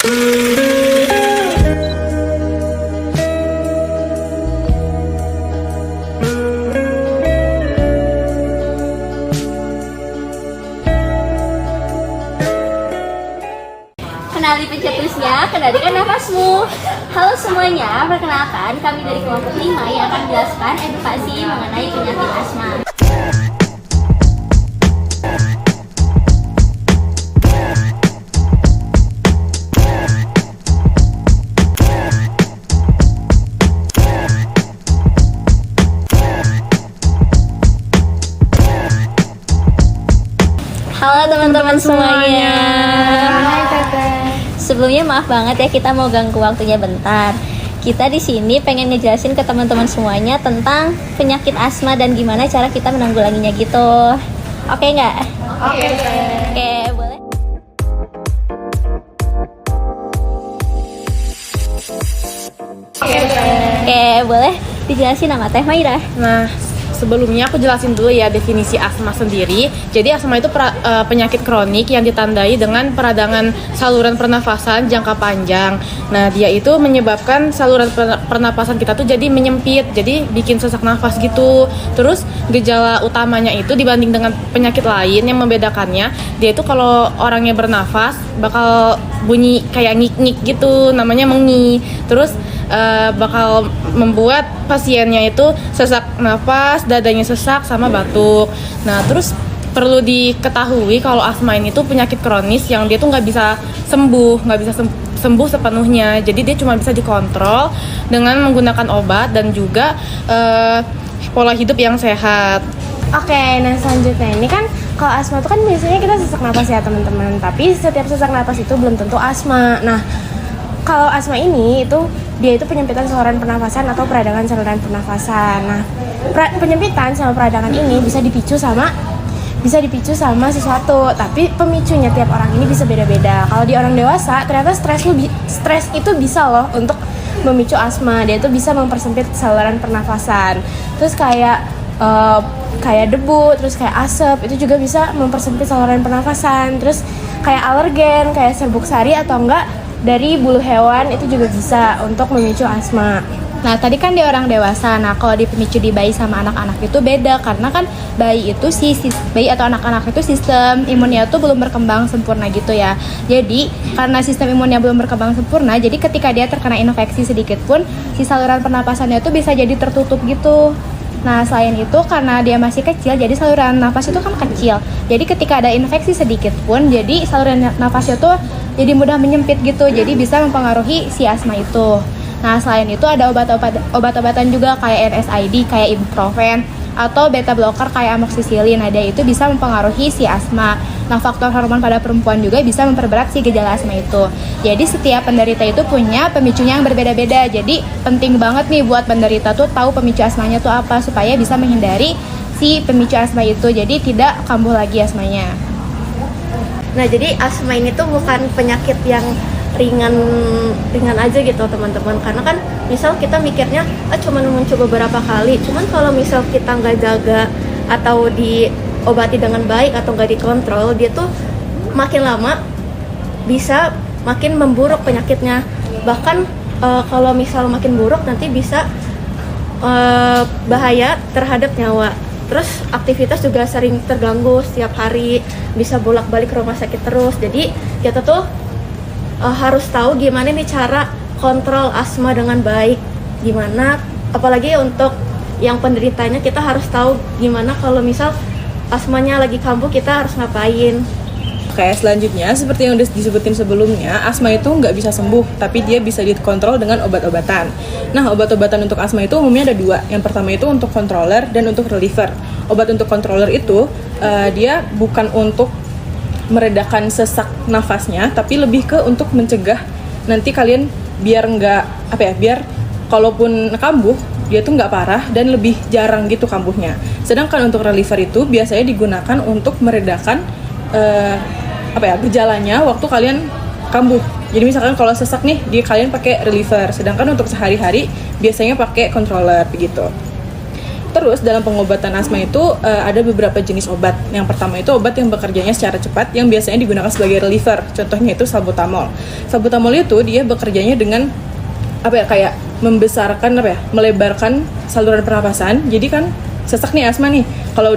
Kenali pencetusnya, kendalikan nafasmu. Halo semuanya, perkenalkan kami dari kelompok 5 yang akan menjelaskan edukasi mengenai penyakit asma. Halo teman-teman semuanya. Hai Teteh. Sebelumnya maaf banget ya kita mau ganggu waktunya bentar. Kita di sini pengen ngejelasin ke teman-teman semuanya tentang penyakit asma dan gimana cara kita menanggulanginya gitu. Oke nggak? Oke. Oke, boleh. Oke, boleh dijelasin sama Teh Maira. Nah, sebelumnya aku jelasin dulu ya definisi asma sendiri. Jadi asma itu penyakit kronik yang ditandai dengan peradangan saluran pernafasan jangka panjang. Nah, dia itu menyebabkan saluran pernapasan kita tuh jadi menyempit, jadi bikin sesak nafas gitu. Terus gejala utamanya itu dibanding dengan penyakit lain yang membedakannya, dia itu kalau orangnya bernafas bakal bunyi kayak ngik-ngik gitu, namanya mengi. Terus bakal membuat pasiennya itu sesak nafas, dadanya sesak sama batuk. Nah, terus perlu diketahui kalau asma ini tuh penyakit kronis yang dia tuh nggak bisa sembuh sepenuhnya. Jadi dia cuma bisa dikontrol dengan menggunakan obat dan juga pola hidup yang sehat. Oke, nah selanjutnya ini kan kalau asma itu kan biasanya kita sesak napas ya teman-teman. Tapi setiap sesak napas itu belum tentu asma. Nah, kalau asma ini dia itu penyempitan saluran pernafasan atau peradangan saluran pernafasan. Nah, penyempitan sama peradangan ini bisa dipicu sama sesuatu, tapi pemicunya tiap orang ini bisa beda-beda. Kalau di orang dewasa ternyata stres itu bisa loh untuk memicu asma. Dia itu bisa mempersempit saluran pernafasan. Terus kayak debu, terus kayak asap itu juga bisa mempersempit saluran pernafasan. Terus kayak alergen, kayak serbuk sari atau enggak dari bulu hewan itu juga bisa untuk memicu asma. Nah, tadi kan di orang dewasa. Nah, kalau di pemicu di bayi sama anak-anak itu beda karena kan bayi atau anak-anak itu sistem imunnya itu belum berkembang sempurna gitu ya. Jadi, karena sistem imunnya belum berkembang sempurna, jadi ketika dia terkena infeksi sedikit pun si saluran pernapasannya itu bisa jadi tertutup gitu. Nah, selain itu karena dia masih kecil, jadi saluran nafas itu kan kecil. Jadi ketika ada infeksi sedikit pun, jadi saluran nafasnya tuh jadi mudah menyempit gitu. Jadi bisa mempengaruhi si asma itu. Nah, selain itu ada obat-obatan juga kayak NSAID, kayak ibuprofen atau beta blocker kayak amoxicillin. Nah, dia itu bisa mempengaruhi si asma. Nah, faktor hormon pada perempuan juga bisa memperberat si gejala asma itu. Jadi setiap penderita itu punya pemicunya yang berbeda-beda. Jadi penting banget nih buat penderita tuh tahu pemicu asmanya tuh apa supaya bisa menghindari si pemicu asma itu. Jadi tidak kambuh lagi asmanya. Nah, jadi asma ini tuh bukan penyakit yang ringan aja gitu teman-teman, karena kan misal kita mikirnya cuma muncul beberapa kali, cuman kalau misal kita nggak jaga atau diobati dengan baik atau nggak dikontrol, dia tuh makin lama bisa makin memburuk penyakitnya. Bahkan kalau misal makin buruk nanti bisa bahaya terhadap nyawa. Terus aktivitas juga sering terganggu setiap hari, bisa bolak-balik ke rumah sakit terus. Jadi kita tuh harus tahu gimana nih cara kontrol asma dengan baik. Gimana, apalagi untuk yang penderitanya, kita harus tahu gimana kalau misal asmanya lagi kambuh kita harus ngapain. Oke, selanjutnya seperti yang udah disebutin sebelumnya, asma itu nggak bisa sembuh, tapi dia bisa dikontrol dengan obat-obatan. Nah, obat-obatan untuk asma itu umumnya ada dua. Yang pertama itu untuk controller dan untuk reliever. Obat untuk controller itu dia bukan untuk meredakan sesak nafasnya, tapi lebih ke untuk mencegah nanti kalian biar kalaupun kambuh dia tuh nggak parah dan lebih jarang gitu kambuhnya. Sedangkan untuk reliever itu biasanya digunakan untuk meredakan gejalanya waktu kalian kambuh. Jadi misalkan kalau sesak nih, kalian pakai reliever. Sedangkan untuk sehari-hari biasanya pakai controller begitu. Terus dalam pengobatan asma itu ada beberapa jenis obat. Yang pertama itu obat yang bekerjanya secara cepat yang biasanya digunakan sebagai reliever. Contohnya itu salbutamol. Salbutamol itu dia bekerjanya dengan kayak membesarkan melebarkan saluran pernapasan. Jadi kan sesak nih asma nih. Kalau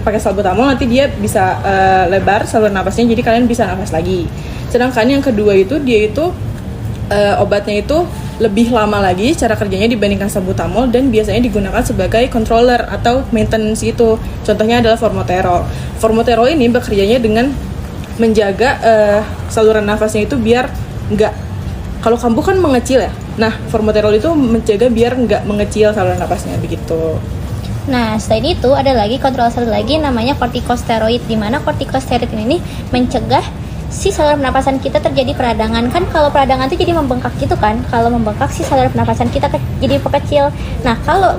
pakai salbutamol nanti dia bisa lebar saluran napasnya, jadi kalian bisa nafas lagi. Sedangkan yang kedua itu dia itu obatnya itu lebih lama lagi cara kerjanya dibandingkan salbutamol dan biasanya digunakan sebagai controller atau maintenance itu. Contohnya adalah formoterol. Formoterol ini bekerjanya dengan menjaga saluran nafasnya itu biar nggak, kalau kambuh kan mengecil ya. Nah, formoterol itu menjaga biar nggak mengecil saluran nafasnya begitu. Nah, selain itu ada lagi kontrol satu lagi namanya kortikosteroid, di mana kortikosteroid ini mencegah si saluran pernapasan kita terjadi peradangan. Kan kalau peradangan itu jadi membengkak gitu kan, kalau membengkak si saluran pernapasan kita jadi kecil. Nah, kalau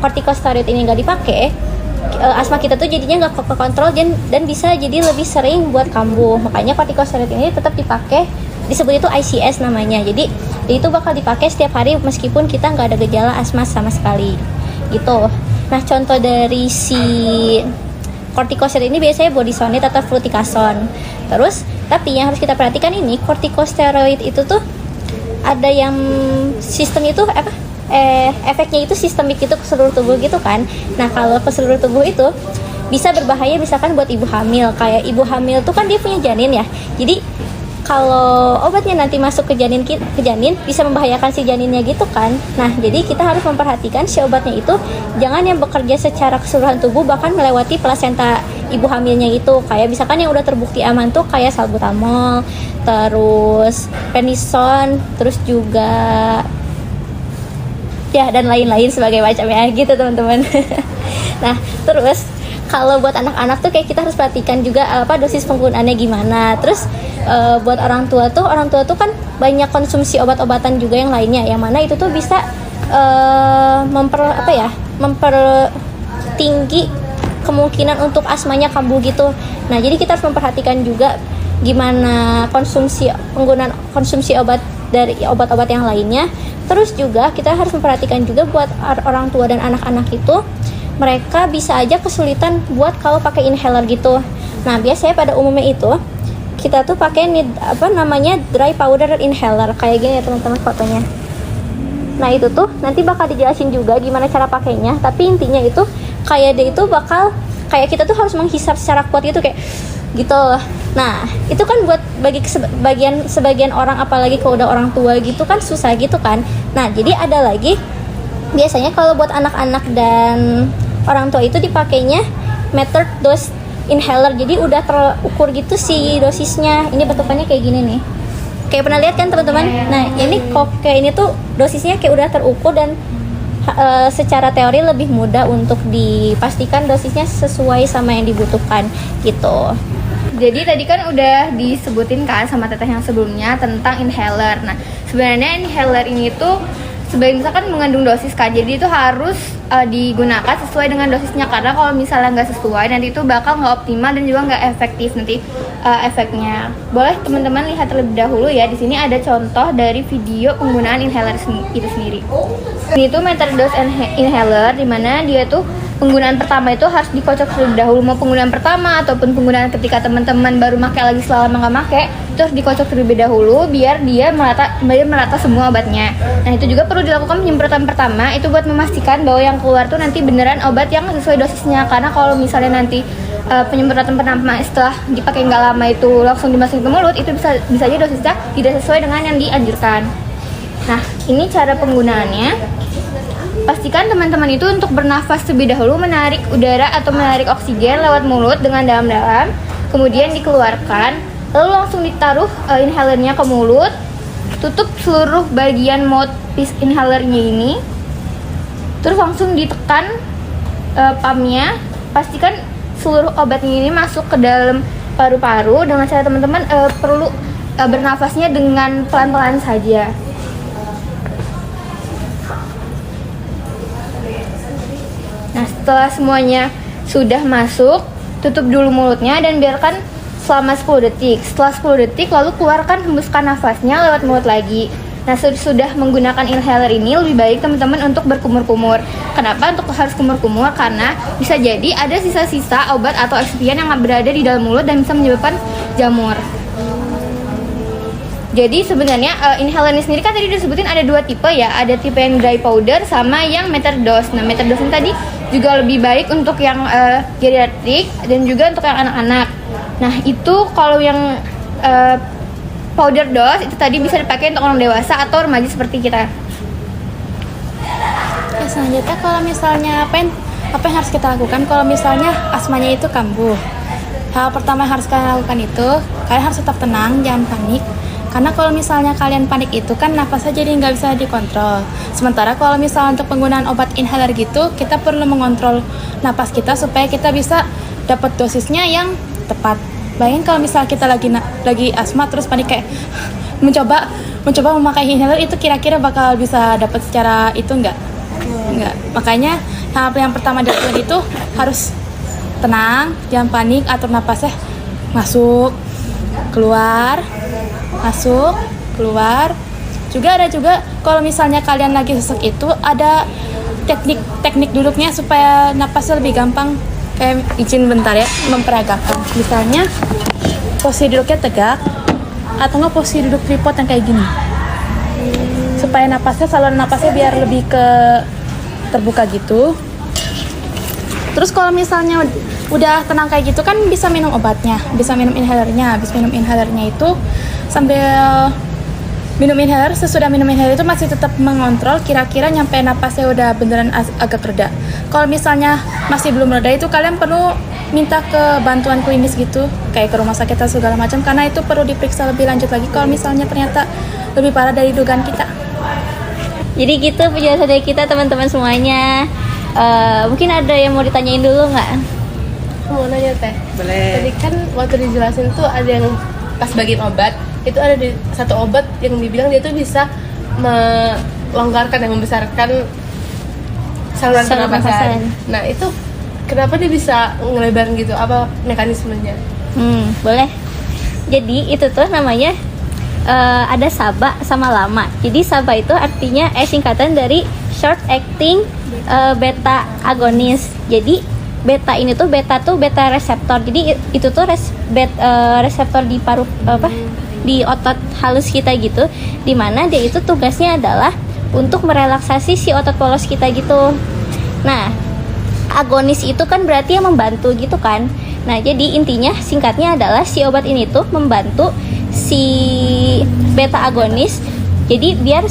kortikosteroid ini nggak dipakai, asma kita tuh jadinya nggak kekontrol dan bisa jadi lebih sering buat kambuh. Makanya kortikosteroid ini tetap dipakai, disebut itu ICS namanya. Jadi itu bakal dipakai setiap hari meskipun kita nggak ada gejala asma sama sekali gitu. Nah, contoh dari si kortikosteroid ini biasanya budesonide atau fluticasone. Terus, tapi yang harus kita perhatikan ini, kortikosteroid itu tuh ada yang sistem itu efeknya itu sistemik itu ke seluruh tubuh gitu kan. Nah, kalau ke seluruh tubuh itu bisa berbahaya misalkan buat ibu hamil. Kayak ibu hamil tuh kan dia punya janin ya. Jadi kalau obatnya nanti masuk ke janin bisa membahayakan si janinnya gitu kan. Nah, jadi kita harus memperhatikan si obatnya itu jangan yang bekerja secara keseluruhan tubuh bahkan melewati plasenta ibu hamilnya itu. Kayak misalkan yang udah terbukti aman tuh kayak salbutamol, terus prednison, terus juga ya dan lain-lain sebagai macamnya gitu teman-teman. Nah, terus kalau buat anak-anak tuh kayak kita harus perhatikan juga dosis penggunaannya gimana. Terus buat orang tua tuh kan banyak konsumsi obat-obatan juga yang lainnya, yang mana itu tuh bisa mempertinggi kemungkinan untuk asmanya kambuh gitu. Nah, jadi kita harus memperhatikan juga gimana penggunaan konsumsi obat dari obat-obat yang lainnya. Terus juga kita harus memperhatikan juga buat orang tua dan anak-anak itu mereka bisa aja kesulitan buat kalau pakai inhaler gitu. Nah, biasanya pada umumnya itu kita tuh pakai dry powder inhaler kayak gini ya teman-teman fotonya. Nah, itu tuh nanti bakal dijelasin juga gimana cara pakainya. Tapi intinya itu kayak dia itu bakal kayak kita tuh harus menghisap secara kuat gitu kayak gitu. Nah, itu kan buat sebagian orang apalagi kalau udah orang tua gitu kan susah gitu kan. Nah, jadi ada lagi biasanya kalau buat anak-anak dan orang tua itu dipakainya metered dose inhaler. Jadi udah terukur gitu si dosisnya. Ini bentukannya kayak gini nih. Kayak pernah lihat kan teman-teman? Nah, ini kayak ini tuh dosisnya kayak udah terukur dan secara teori lebih mudah untuk dipastikan dosisnya sesuai sama yang dibutuhkan gitu. Jadi tadi kan udah disebutin kan sama teteh yang sebelumnya tentang inhaler. Nah, sebenarnya inhaler ini tuh sebagai misalkan mengandung dosis kan, jadi itu harus digunakan sesuai dengan dosisnya, karena kalau misalnya nggak sesuai nanti itu bakal nggak optimal dan juga nggak efektif nanti efeknya. Boleh teman-teman lihat terlebih dahulu ya, di sini ada contoh dari video penggunaan inhaler itu sendiri. Ini tuh metered dose inhaler, dimana dia tuh penggunaan pertama itu harus dikocok terlebih dahulu. Mau penggunaan pertama ataupun penggunaan ketika teman-teman baru pakai lagi setelah lama nggak pakai, itu harus dikocok terlebih dahulu biar dia merata semua obatnya. Nah, itu juga perlu dilakukan penyemprotan pertama itu buat memastikan bahwa yang keluar tuh nanti beneran obat yang sesuai dosisnya. Karena kalau misalnya nanti penyemprotan pertama setelah dipakai nggak lama itu langsung dimasukin ke mulut, itu bisa aja dosisnya tidak sesuai dengan yang dianjurkan. Nah, ini cara penggunaannya. Pastikan teman-teman itu untuk bernafas terlebih dahulu, menarik udara atau menarik oksigen lewat mulut dengan dalam-dalam, kemudian dikeluarkan, lalu langsung ditaruh inhalernya ke mulut, tutup seluruh bagian mouthpiece inhalernya ini, terus langsung ditekan pumpnya. Pastikan seluruh obatnya ini masuk ke dalam paru-paru dengan cara teman-teman perlu bernafasnya dengan pelan-pelan saja. Nah, setelah semuanya sudah masuk, tutup dulu mulutnya dan biarkan selama 10 detik. Setelah 10 detik, lalu keluarkan, hembuskan nafasnya lewat mulut lagi. Nah, sudah menggunakan inhaler ini lebih baik teman-teman untuk berkumur-kumur. Kenapa untuk harus kumur-kumur? Karena bisa jadi ada sisa-sisa obat atau eksipien yang berada di dalam mulut dan bisa menyebabkan jamur. Jadi sebenarnya inhaler ini sendiri kan tadi disebutin ada 2 tipe ya. Ada tipe yang dry powder sama yang metered dose. Nah, metered dose ini tadi juga lebih baik untuk yang geriatrik dan juga untuk yang anak-anak. Nah, itu kalau yang powder dose itu tadi bisa dipakai untuk orang dewasa atau remaja seperti kita. Oke, selanjutnya kalau misalnya apa yang harus kita lakukan kalau misalnya asmanya itu kambuh? Hal pertama yang harus kalian lakukan itu, kalian harus tetap tenang, jangan panik. Karena kalau misalnya kalian panik itu kan napasnya jadi nggak bisa dikontrol. Sementara kalau misalnya untuk penggunaan obat inhaler gitu, kita perlu mengontrol napas kita supaya kita bisa dapat dosisnya yang tepat. Bayangin kalau misalnya kita lagi asma terus panik kayak mencoba memakai inhaler, itu kira-kira bakal bisa dapat secara itu enggak? Makanya hal yang pertama dilakukan itu harus tenang, jangan panik, atur napasnya, masuk, keluar. Ada juga kalau misalnya kalian lagi sesek itu ada teknik duduknya supaya napasnya lebih gampang. Kayak izin bentar ya, memperagakan. Misalnya posisi duduknya tegak atau nggak posisi duduk tripod yang kayak gini. Supaya saluran napasnya biar lebih ke terbuka gitu. Terus kalau misalnya udah tenang kayak gitu kan bisa minum obatnya, bisa minum inhalernya. Habis minum inhalernya itu sambil minum inhaler, sesudah minum inhaler itu masih tetap mengontrol kira-kira nyampe napasnya udah beneran agak reda. Kalau misalnya masih belum reda itu kalian perlu minta ke bantuan klinis gitu, kayak ke rumah sakit atau segala macam, karena itu perlu diperiksa lebih lanjut lagi kalau misalnya ternyata lebih parah dari dugaan kita. Jadi gitu penjelasan dari kita teman-teman semuanya. Mungkin ada yang mau ditanyain dulu nggak? Aku mau nanya Teh. Boleh. Tadi kan waktu dijelasin tuh ada yang pas bagian obat, itu ada di satu obat yang dibilang dia tuh bisa melonggarkan dan membesarkan saluran pernapasan. Nah, itu kenapa dia bisa ngelebarin gitu? Apa mekanismenya? Boleh. Jadi itu tuh namanya ada SABA sama LAMA. Jadi SABA itu artinya singkatan dari short acting beta agonis. Jadi beta ini tuh beta reseptor. Jadi itu tuh reseptor di paru di otot halus kita gitu. Dimana dia itu tugasnya adalah untuk merelaksasi si otot polos kita gitu. Nah, agonis itu kan berarti yang membantu gitu kan. Nah, jadi intinya singkatnya adalah si obat ini tuh membantu si beta agonis. Jadi biar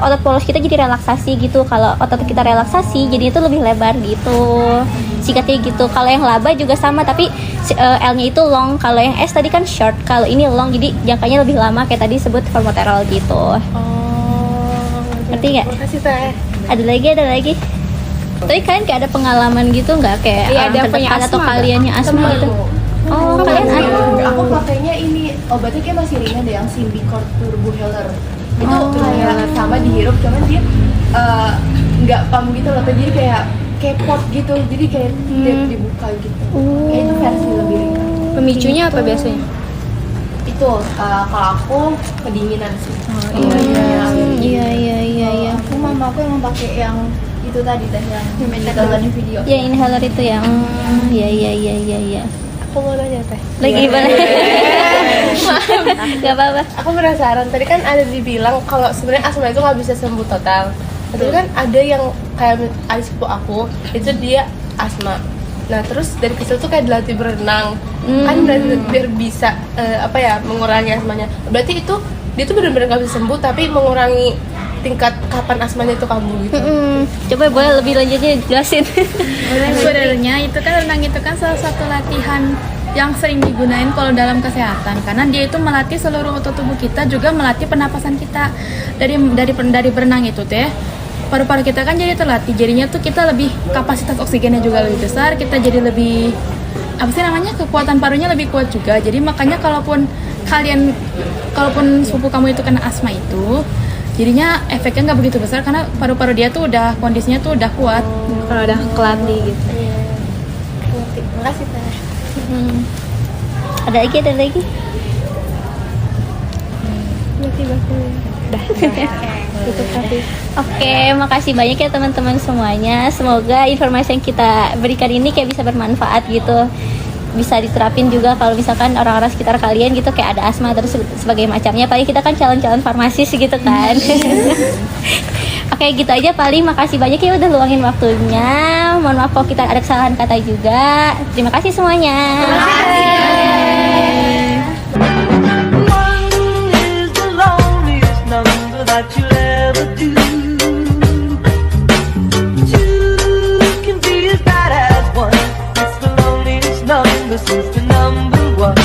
otot polos kita jadi relaksasi gitu. Kalau otot kita relaksasi, jadi itu lebih lebar gitu. Singkatnya gitu. Kalau yang laba juga sama, tapi L-nya itu long. Kalau yang S tadi kan short. Kalau ini long, jadi jangkanya lebih lama kayak tadi sebut formoterol gitu. Ngerti nggak? Makasih Teh. Ada lagi. Tapi kalian kayak ada pengalaman gitu nggak? Kayak Iya, ada punya terdekat atau asma, kalian yang asma gitu? Oh, kalian ada. Aku pakainya ini obatnya kayak masih ringan deh, yang Symbicort Turbo Healer. Itu kayak sama dihirup, cuman dia nggak pump gitu loh, jadi kayak pot gitu, jadi kayak dibuka gitu. Kayak itu versi lebih ringan. Pemicunya apa biasanya? Itu kalau aku kedinginan sih. Iya. Aku mama aku emang pakai yang itu tadi Teh, yang ditonton di video. Ya inhaler itu yang iya. Aku mau nanya Teh. Lagi boleh. Gak apa-apa. Aku penasaran, tadi kan ada dibilang kalau sebenarnya asma itu nggak bisa sembuh total. Tapi kan ada yang kayak adik sepupu aku, itu dia asma. Nah terus dari kecil tuh kayak dilatih berenang, kan berarti biar bisa mengurangi asmanya. Berarti itu dia tuh benar-benar nggak bisa sembuh, tapi mengurangi tingkat kapan asmanya itu kambuh gitu. Coba boleh lebih lanjutnya jelasin. Sebenarnya itu kan renang itu kan salah satu latihan yang sering digunain kalau dalam kesehatan, karena dia itu melatih seluruh otot tubuh kita, juga melatih pernapasan kita. Dari berenang itu teh paru-paru kita kan jadi terlatih, jadinya tuh kita lebih kapasitas oksigennya juga lebih besar, kita jadi lebih kekuatan parunya lebih kuat juga. Jadi makanya kalaupun sepupu kamu itu kena asma itu, jadinya efeknya nggak begitu besar karena paru-paru dia tuh udah kondisinya tuh udah kuat. Kalau udah kelatih gitu. Makasih Teh. Ada lagi. Nanti bakal Oke, makasih banyak ya teman-teman semuanya. Semoga informasi yang kita berikan ini kayak bisa bermanfaat gitu. Bisa diterapin juga kalau misalkan orang-orang sekitar kalian gitu kayak ada asma terus sebagai macamnya. Paling kita kan calon-calon farmasis gitu kan. Oke, gitu aja paling. Makasih banyak ya udah luangin waktunya. Mohon maaf kalau kita ada kesalahan kata juga. Terima kasih semuanya. One is the loneliest number that you'll ever do. Two can be as bad as one. It's the loneliest number since the number one.